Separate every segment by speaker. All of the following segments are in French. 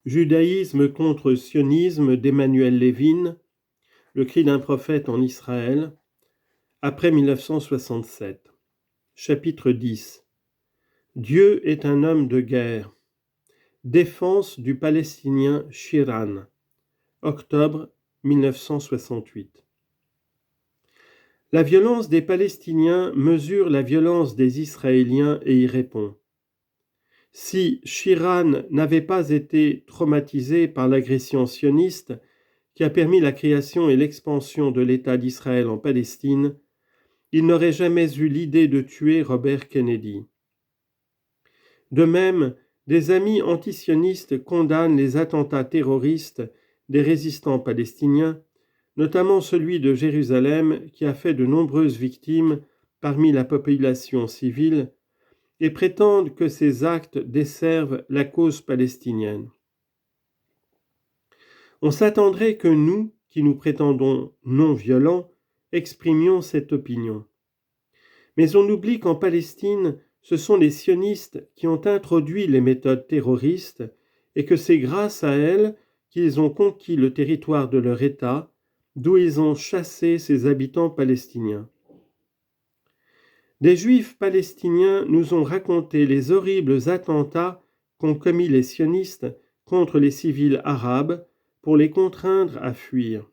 Speaker 1: Judaïsme contre sionisme d'Emmanuel Levin, le cri d'un prophète en Israël, après 1967. Chapitre 10. Dieu est un homme de guerre. Défense du Palestinien Shiran, octobre 1968. La violence des Palestiniens mesure la violence des Israéliens et y répond. Si Shiran n'avait pas été traumatisé par l'agression sioniste qui a permis la création et l'expansion de l'État d'Israël en Palestine, il n'aurait jamais eu l'idée de tuer Robert Kennedy. De même, des amis antisionistes condamnent les attentats terroristes des résistants palestiniens, notamment celui de Jérusalem qui a fait de nombreuses victimes parmi la population civile, et prétendent que ces actes desservent la cause palestinienne. On s'attendrait que nous, qui nous prétendons non violents, exprimions cette opinion. Mais on oublie qu'en Palestine, ce sont les sionistes qui ont introduit les méthodes terroristes et que c'est grâce à elles qu'ils ont conquis le territoire de leur État, d'où ils ont chassé ses habitants palestiniens. Des Juifs palestiniens nous ont raconté les horribles attentats qu'ont commis les sionistes contre les civils arabes pour les contraindre à fuir.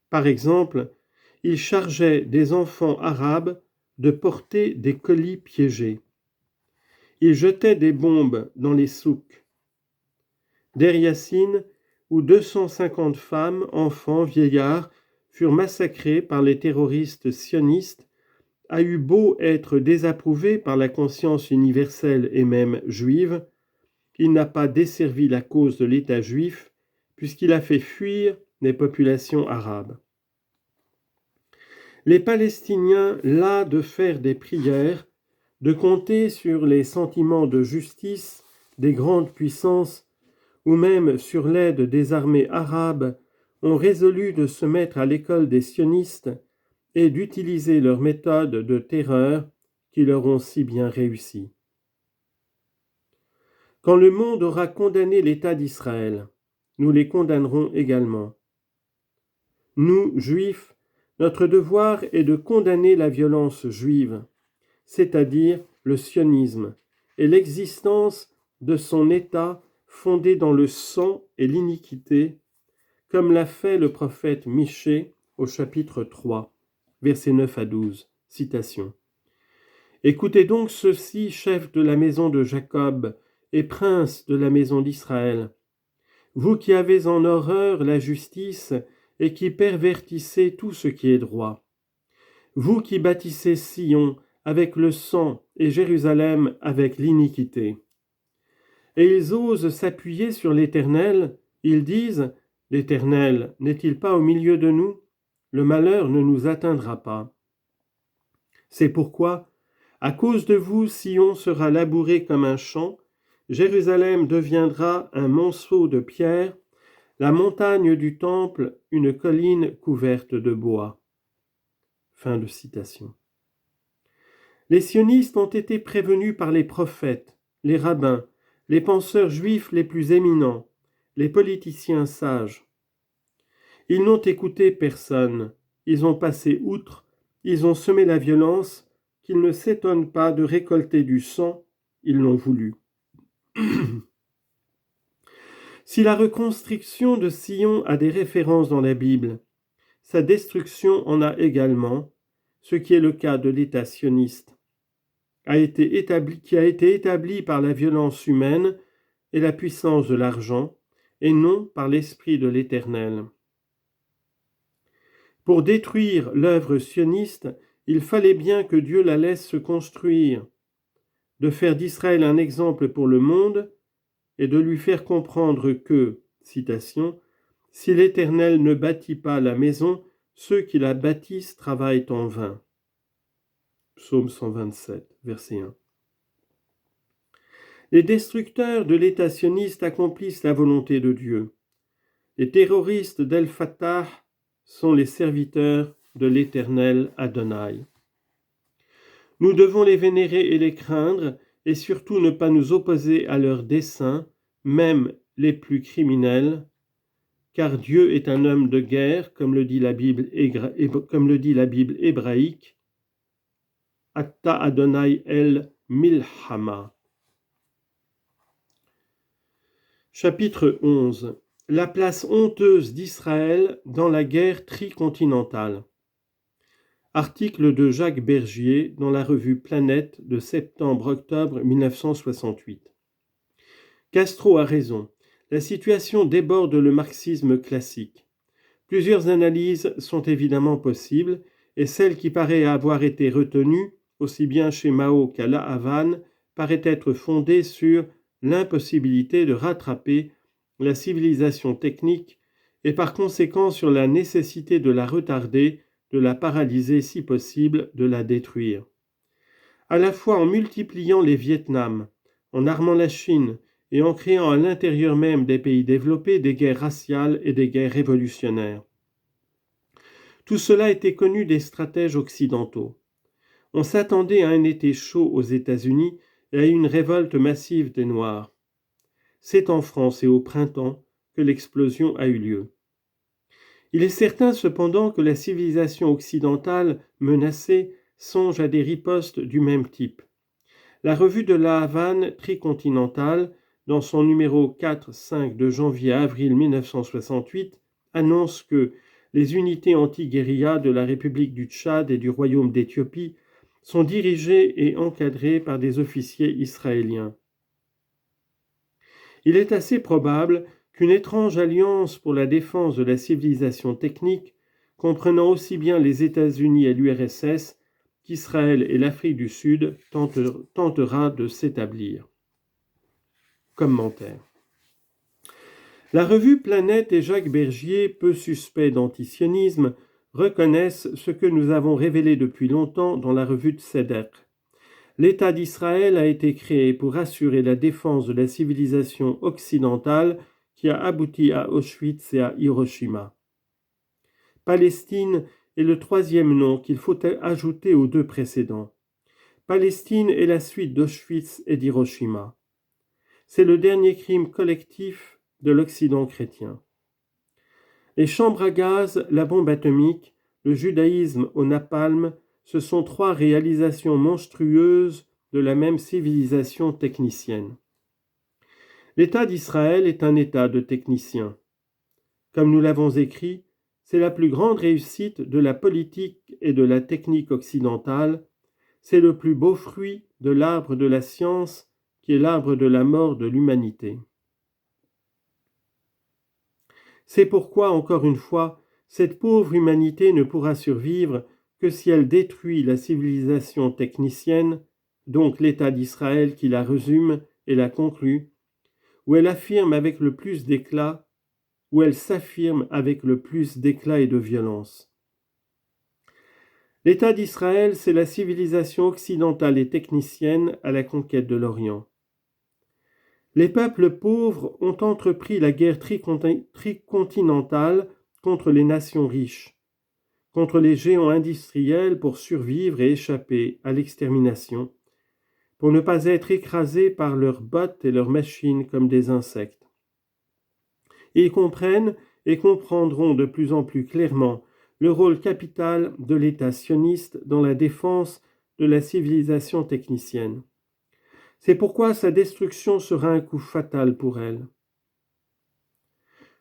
Speaker 1: Par exemple, ils chargeaient des enfants arabes de porter des colis piégés. Ils jetaient des bombes dans les souks. Deir Yassin, où 250 femmes, enfants, vieillards furent massacrés par les terroristes sionistes, a eu beau être désapprouvé par la conscience universelle et même juive, il n'a pas desservi la cause de l'État juif puisqu'il a fait fuir les populations arabes. Les Palestiniens, las de faire des prières, de compter sur les sentiments de justice des grandes puissances ou même sur l'aide des armées arabes, ont résolu de se mettre à l'école des sionistes et d'utiliser leurs méthodes de terreur qui leur ont si bien réussi. Quand le monde aura condamné l'État d'Israël, nous les condamnerons également. Nous, Juifs, notre devoir est de condamner la violence juive, c'est-à-dire le sionisme, et l'existence de son État fondé dans le sang et l'iniquité, comme l'a fait le prophète Michée au chapitre 3. Versets 9 à 12, citation. Écoutez donc ceci, chefs de la maison de Jacob et princes de la maison d'Israël, vous qui avez en horreur la justice et qui pervertissez tout ce qui est droit, vous qui bâtissez Sion avec le sang et Jérusalem avec l'iniquité. Et ils osent s'appuyer sur l'Éternel, ils disent, l'Éternel n'est-il pas au milieu de nous ? Le malheur ne nous atteindra pas. C'est pourquoi, à cause de vous, Sion sera labouré comme un champ, Jérusalem deviendra un monceau de pierre, la montagne du temple une colline couverte de bois. Fin de citation. Les sionistes ont été prévenus par les prophètes, les rabbins, les penseurs juifs les plus éminents, les politiciens sages. Ils n'ont écouté personne, ils ont passé outre, ils ont semé la violence, qu'ils ne s'étonnent pas de récolter du sang, ils l'ont voulu. Si la reconstruction de Sion a des références dans la Bible, sa destruction en a également, ce qui est le cas de l'État sioniste, qui a été établi par la violence humaine et la puissance de l'argent, et non par l'Esprit de l'Éternel. Pour détruire l'œuvre sioniste, il fallait bien que Dieu la laisse se construire, de faire d'Israël un exemple pour le monde et de lui faire comprendre que, citation, « Si l'Éternel ne bâtit pas la maison, ceux qui la bâtissent travaillent en vain. » Psaume 127, verset 1. Les destructeurs de l'État sioniste accomplissent la volonté de Dieu. Les terroristes d'El-Fatah sont les serviteurs de l'Éternel Adonai. Nous devons les vénérer et les craindre, et surtout ne pas nous opposer à leurs desseins, même les plus criminels, car Dieu est un homme de guerre, comme le dit la Bible hébraïque, Atta Adonai El Milhama. Chapitre 11. La place honteuse d'Israël dans la guerre tricontinentale. Article de Jacques Bergier dans la revue Planète de septembre-octobre 1968. Castro a raison. La situation déborde le marxisme classique. Plusieurs analyses sont évidemment possibles, et celle qui paraît avoir été retenue, aussi bien chez Mao qu'à La Havane, paraît être fondée sur l'impossibilité de rattraper la civilisation technique et par conséquent sur la nécessité de la retarder, de la paralyser si possible, de la détruire. À la fois en multipliant les Vietnams, en armant la Chine et en créant à l'intérieur même des pays développés des guerres raciales et des guerres révolutionnaires. Tout cela était connu des stratèges occidentaux. On s'attendait à un été chaud aux États-Unis et à une révolte massive des Noirs. C'est en France et au printemps que l'explosion a eu lieu. Il est certain cependant que la civilisation occidentale menacée songe à des ripostes du même type. La revue de La Havane tricontinentale, dans son numéro 4-5 de janvier à avril 1968, annonce que les unités anti-guérilla de la République du Tchad et du Royaume d'Éthiopie sont dirigées et encadrées par des officiers israéliens. Il est assez probable qu'une étrange alliance pour la défense de la civilisation technique, comprenant aussi bien les États-Unis et l'URSS qu'Israël et l'Afrique du Sud, tentera de s'établir. Commentaire. La revue Planète et Jacques Bergier, peu suspects d'antisionisme, reconnaissent ce que nous avons révélé depuis longtemps dans la revue de Tzedek. L'État d'Israël a été créé pour assurer la défense de la civilisation occidentale qui a abouti à Auschwitz et à Hiroshima. Palestine est le troisième nom qu'il faut ajouter aux deux précédents. Palestine est la suite d'Auschwitz et d'Hiroshima. C'est le dernier crime collectif de l'Occident chrétien. Les chambres à gaz, la bombe atomique, le judaïsme au napalm, ce sont trois réalisations monstrueuses de la même civilisation technicienne. L'État d'Israël est un État de techniciens. Comme nous l'avons écrit, c'est la plus grande réussite de la politique et de la technique occidentale, c'est le plus beau fruit de l'arbre de la science qui est l'arbre de la mort de l'humanité. C'est pourquoi, encore une fois, cette pauvre humanité ne pourra survivre que si elle détruit la civilisation technicienne, donc l'État d'Israël qui la résume et la conclut, où elle affirme avec le plus d'éclat, où elle s'affirme avec le plus d'éclat et de violence. L'État d'Israël, c'est la civilisation occidentale et technicienne à la conquête de l'Orient. Les peuples pauvres ont entrepris la guerre tricontinentale contre les nations riches, contre les géants industriels pour survivre et échapper à l'extermination, pour ne pas être écrasés par leurs bottes et leurs machines comme des insectes. Ils comprennent et comprendront de plus en plus clairement le rôle capital de l'État sioniste dans la défense de la civilisation technicienne. C'est pourquoi sa destruction sera un coup fatal pour elle.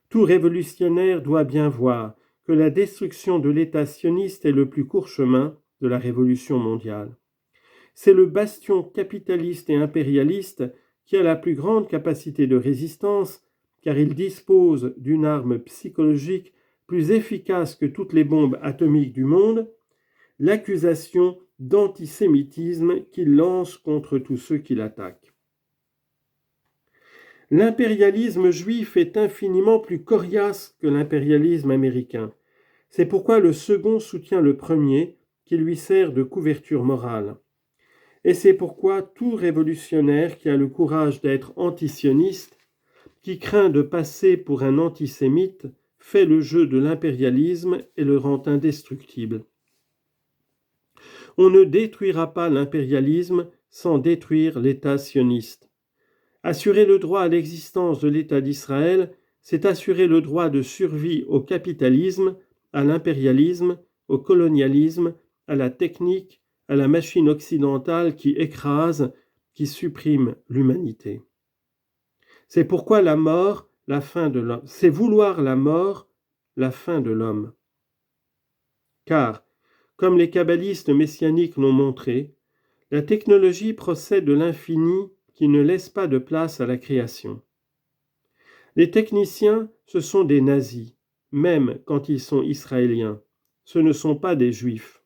Speaker 1: Tout révolutionnaire doit bien voir que la destruction de l'État sioniste est le plus court chemin de la révolution mondiale. C'est le bastion capitaliste et impérialiste qui a la plus grande capacité de résistance, car il dispose d'une arme psychologique plus efficace que toutes les bombes atomiques du monde, l'accusation d'antisémitisme qu'il lance contre tous ceux qui l'attaquent. L'impérialisme juif est infiniment plus coriace que l'impérialisme américain. C'est pourquoi le second soutient le premier, qui lui sert de couverture morale. Et c'est pourquoi tout révolutionnaire qui a le courage d'être antisioniste, qui craint de passer pour un antisémite, fait le jeu de l'impérialisme et le rend indestructible. On ne détruira pas l'impérialisme sans détruire l'État sioniste. Assurer le droit à l'existence de l'État d'Israël, c'est assurer le droit de survie au capitalisme, à l'impérialisme, au colonialisme, à la technique, à la machine occidentale qui écrase, qui supprime l'humanité. C'est pourquoi la mort, la fin de l'homme, c'est vouloir la mort, la fin de l'homme. Car, comme les kabbalistes messianiques l'ont montré, la technologie procède de l'infini qui ne laisse pas de place à la création. Les techniciens, ce sont des nazis, même quand ils sont israéliens. Ce ne sont pas des juifs.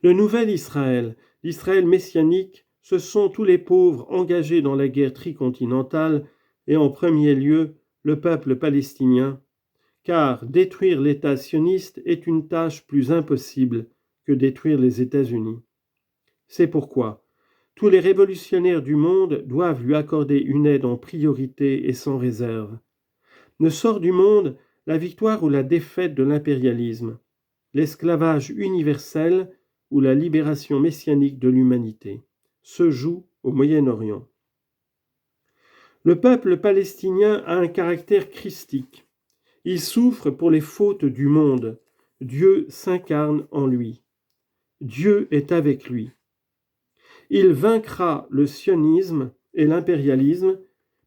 Speaker 1: Le nouvel Israël, l'Israël messianique, ce sont tous les pauvres engagés dans la guerre tricontinentale et en premier lieu le peuple palestinien, car détruire l'État sioniste est une tâche plus impossible que détruire les États-Unis. C'est pourquoi tous les révolutionnaires du monde doivent lui accorder une aide en priorité et sans réserve. Ne sort du monde la victoire ou la défaite de l'impérialisme, l'esclavage universel ou la libération messianique de l'humanité se joue au Moyen-Orient. Le peuple palestinien a un caractère christique. Il souffre pour les fautes du monde. Dieu s'incarne en lui. Dieu est avec lui. Il vaincra le sionisme et l'impérialisme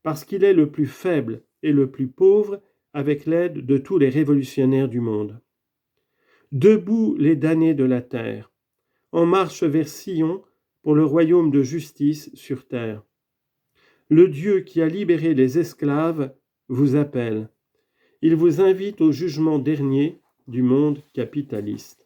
Speaker 1: parce qu'il est le plus faible et le plus pauvre avec l'aide de tous les révolutionnaires du monde. Debout les damnés de la terre, en marche vers Sion pour le royaume de justice sur terre. Le Dieu qui a libéré les esclaves vous appelle. Il vous invite au jugement dernier du monde capitaliste.